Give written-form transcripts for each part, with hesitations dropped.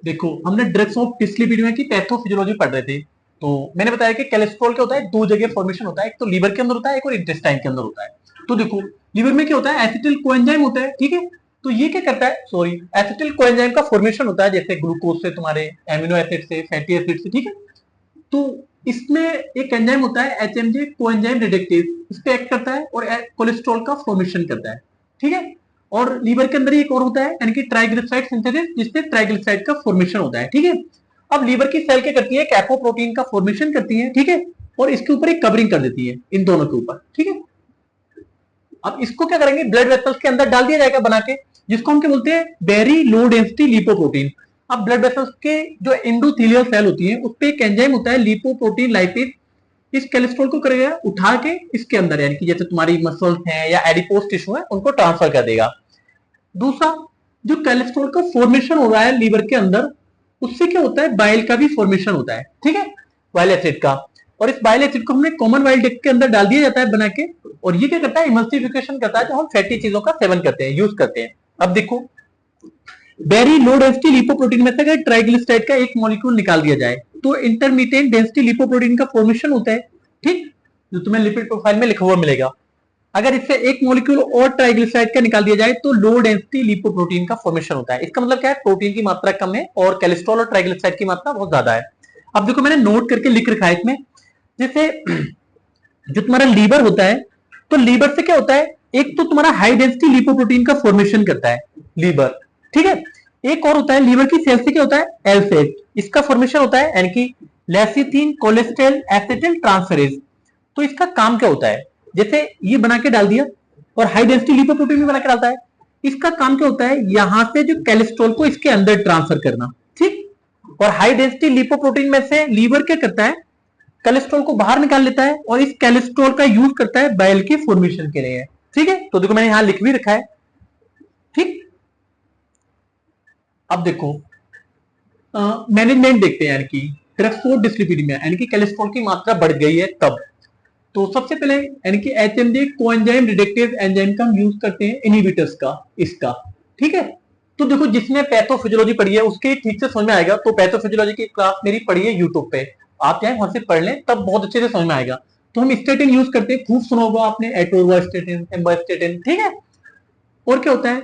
देखो हमने drugs of डिस्लिपिडीमिया की पैथोफिजियोलॉजी पढ़ रहे थे। तो मैंने बताया कि कोलेस्ट्रॉल क्या होता है, दो जगह फॉर्मेशन होता है, एक तो लीवर के अंदर होता है, एक और इंटेस्टाइन के अंदर होता है। तो देखो लीवर में क्या होता है, एसिटिल कोएंजाइम होता है, ठीक है। तो ये क्या करता है, सॉरी, एसिटिल कोएंजाइम का फॉर्मेशन होता है जैसे ग्लूकोज से, तुम्हारे एमिनो एसिड से, फैटी एसिड से, ठीक है। तो इसमें एक एंजाइम होता है एचएमजी कोएंजाइम रिडक्टेज, इस पे एक्ट करता है और कोलेस्ट्रॉल का फॉर्मेशन करता है, ठीक है। और लीवर के अंदर एक और होता है, यानी कि ट्राइग्लिसराइड सिंथेसिस, जिससे ट्राइग्लिसराइड का फॉर्मेशन होता है, ठीक है। अब लीवर की सेल क्या करती है, कैपोप्रोटीन का फॉर्मेशन करती है, ठीक है। और इसके ऊपर एक कवरिंग कर देती है इन दोनों के ऊपर, ठीक है। अब इसको क्या करेंगे, ब्लड वेसल्स के अंदर डाल दिया जाएगा बना के, जिसको हम क्या बोलते हैं, वेरी लो डेंसिटी लिपोप्रोटीन। अब ब्लड वेसल्स के जो एंडोथेलियल सेल होती है उस पे एक एंजाइम होता है लिपोप्रोटीन लाइपेज, इस कोलेस्ट्रॉल को करेगा उठा के इसके अंदर, यानी कि जैसे तुम्हारी मसल्स हैं या एडिपोज टिश्यू है उनको ट्रांसफर कर देगा। दूसरा, जो कोलेस्ट्रॉल का फॉर्मेशन हो रहा है लीवर के अंदर, उससे क्या होता है, बाइल का भी फॉर्मेशन होता है, ठीक है, बाइल एसिड का। और इस बाइल एसिड को हमने कॉमन बाइल डक्ट के अंदर डाल दिया जाता है बना के, और ये क्या करता है, इमल्सिफिकेशन करता है, जो हम फैटी चीजों का सेवन करते हैं, यूज करते हैं। अब देखो, वेरी लो डेंसिटी लिपोप्रोटीन में से अगर ट्राइग्लिसराइड का एक मॉलिक्यूल निकाल दिया जाए तो इंटरमीडिएट डेंसिटी लिपोप्रोटीन का फॉर्मेशन होता है, ठीक, जो तुम्हें लिपिड प्रोफाइल में लिखा हुआ मिलेगा। अगर इससे एक मॉलिक्यूल और ट्राइग्लिसराइड का निकाल दिया जाए तो लो डेंसिटी लिपोप्रोटीन का फॉर्मेशन होता है। इसका मतलब क्या है, प्रोटीन की मात्रा कम है और कोलेस्ट्रॉल और ट्राइग्लिसराइड की मात्रा बहुत ज्यादा है। अब देखो मैंने नोट करके लिख रखा है इसमें, जैसे जो तुम्हारा लीवर होता है, तो लीवर से क्या होता है, एक तो तुम्हारा हाई डेंसिटी लिपोप्रोटीन का फॉर्मेशन करता है लीवर, ठीक है। एक और होता है लीवर की सेल से क्या होता है, एलसेट, इसका फॉर्मेशन होता है, यानी कि लेसिथिन कोलेस्ट्रेल एसिटिल ट्रांसफरेज। तो इसका काम क्या होता है, जैसे ये बना के डाल दिया, और हाई डेंसिटी लिपोप्रोटीन भी बना के डालता है, इसका काम क्या होता है, यहां से जो कोलेस्ट्रॉल को इसके अंदर ट्रांसफर करना, ठीक। और हाई डेंसिटी लिपोप्रोटीन में से लीवर क्या करता है, कोलेस्ट्रॉल को बाहर निकाल लेता है और इस कोलेस्ट्रॉल का यूज करता है बाइल के फॉर्मेशन के लिए, ठीक है। तो देखो मैंने यहां लिख भी रखा है, ठीक। अब देखो मैनेजमेंट देखते हैं, यानी कि ड्रग्स फॉर डिस्लिपिडीमिया, यानी कि कोलेस्ट्रॉल की मात्रा बढ़ गई है तब। तो सबसे पहले यानी कि एचएमजी कोएंजाइम रिडक्टेज एंजाइम का हम यूज करते हैं इनहिबिटर्स का, इसका, ठीक है। तो देखो जिसने पैथोफिजियोलॉजी पढ़ी है उसके ठीक से समझ में आएगा। तो पैथोफिजियोलॉजी की क्लास मेरी पढ़ी है यूट्यूब पे, आप चाहे वहां से पढ़ लें, तब बहुत अच्छे से समझ में आएगा। तो हम स्टेटिन यूज करते हैं, खूब सुना होगा आपने, एटोरवास्टेटिन, एम्बास्टेटिन, ठीक है। और क्या होता है,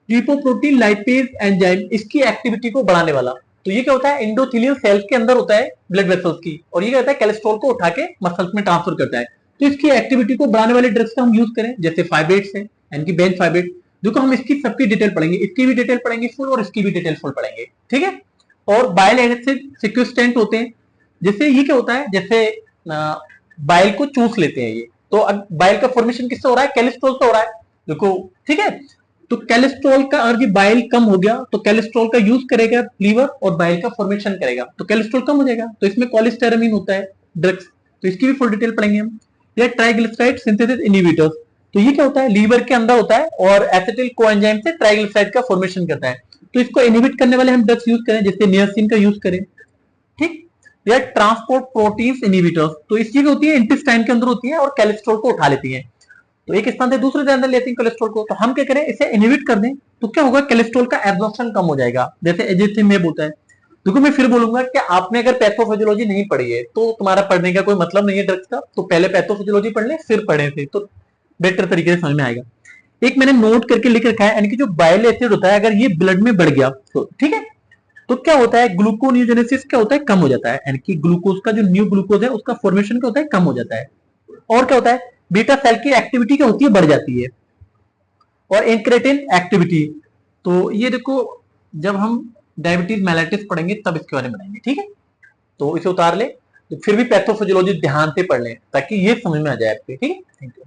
लिपोप्रोटीन लाइपेज एंजाइम, इसकी एक्टिविटी को बढ़ाने वाला। तो ये क्या होता है, एंडोथेलियल सेल्स के अंदर होता है ब्लड वेसल्स की, और ये क्या होता है, कोलेस्ट्रॉल को उठा के मसल्स में ट्रांसफर करता है। तो इसकी एक्टिविटी को बढ़ाने वाले ड्रग्स का हम यूज करें, जैसे फाइब्रेट्स है, यानी कि बेंज फाइब्रेट। देखो हम इसकी सबकी डिटेल पढ़ेंगे, इसकी भी डिटेल पढ़ेंगे फुल, और इसकी भी डिटेल फुल पढ़ेंगे, ठीक है। और बाइल एसिड सिक्वेस्टेंट होते हैं, जैसे ये क्या होता है, जैसे बाइल को चूस लेते हैं ये, तो अब बाइल का फॉर्मेशन किससे हो रहा है, कोलेस्ट्रॉल से हो रहा है, देखो, ठीक है। तो कोलेस्ट्रॉल का, अगर ये बाइल कम हो गया तो कोलेस्ट्रॉल का यूज करेगा लीवर और बाइल का फॉर्मेशन करेगा, तो कोलेस्ट्रॉल कम हो जाएगा। तो इसमें कोलेस्टेरामिन होता है ड्रग्स, तो इसकी भी फुल डिटेल पढ़ेंगे हम। या ट्राइग्लिसराइड सिंथेसिस इनहिबिटर्स, तो ये क्या होता है, लीवर के अंदर होता है और एसिटिल कोएंजाइम से ट्राइग्लिसराइड का फॉर्मेशन करता है। तो इसको इनहिबिट करने वाले हम ड्रग्स यूज करें, जैसे नियासिन का यूज करें, ठीक। या ट्रांसपोर्ट प्रोटीन इनहिबिटर्स, तो इस चीज होती है इंटेस्टाइन के अंदर होती है और कोलेस्ट्रॉल को उठा लेती है, तो एक स्थान से दूसरे के अंदर लेते हैं कोलेस्ट्रॉल को। तो हम क्या करें, इसे इनहिबिट कर दें, तो क्या होगा, कोलेस्ट्रॉल का एब्जॉर्प्शन कम हो जाएगा, जैसे एजिथिमिब होता है। देखो मैं फिर बोलूंगा कि आपने अगर पैथोफिजियोलॉजी नहीं पढ़ी है तो तुम्हारा पढ़ने का कोई मतलब नहीं है ड्रग्स का, तो पहले पैथोफिजियोलॉजी पढ़ ले फिर पढ़े थे, तो बेटर तरीके से समझ में आएगा। एक मैंने नोट करके लिख रखा है, यानी कि जो बाइल एसिड होता है अगर ये ब्लड में बढ़ गया तो, ठीक है, तो क्या होता है, ग्लूकोनियोजेनेसिस क्या होता है, कम हो जाता है, यानी कि ग्लूकोज का जो न्यू ग्लूकोज है उसका फॉर्मेशन क्या होता है, कम हो जाता है। और क्या होता है, बीटा सेल की एक्टिविटी क्या होती है, बढ़ जाती है। और इंक्रेटिन एक्टिविटी, तो ये देखो जब हम डायबिटीज मेलाइटिस पढ़ेंगे तब इसके बारे में पढ़ेंगे, ठीक है। तो इसे उतार ले, तो फिर भी पैथोफिजियोलॉजी ध्यान से पढ़ लें ताकि ये समझ में आ जाए आपके, ठीक है। Thank you.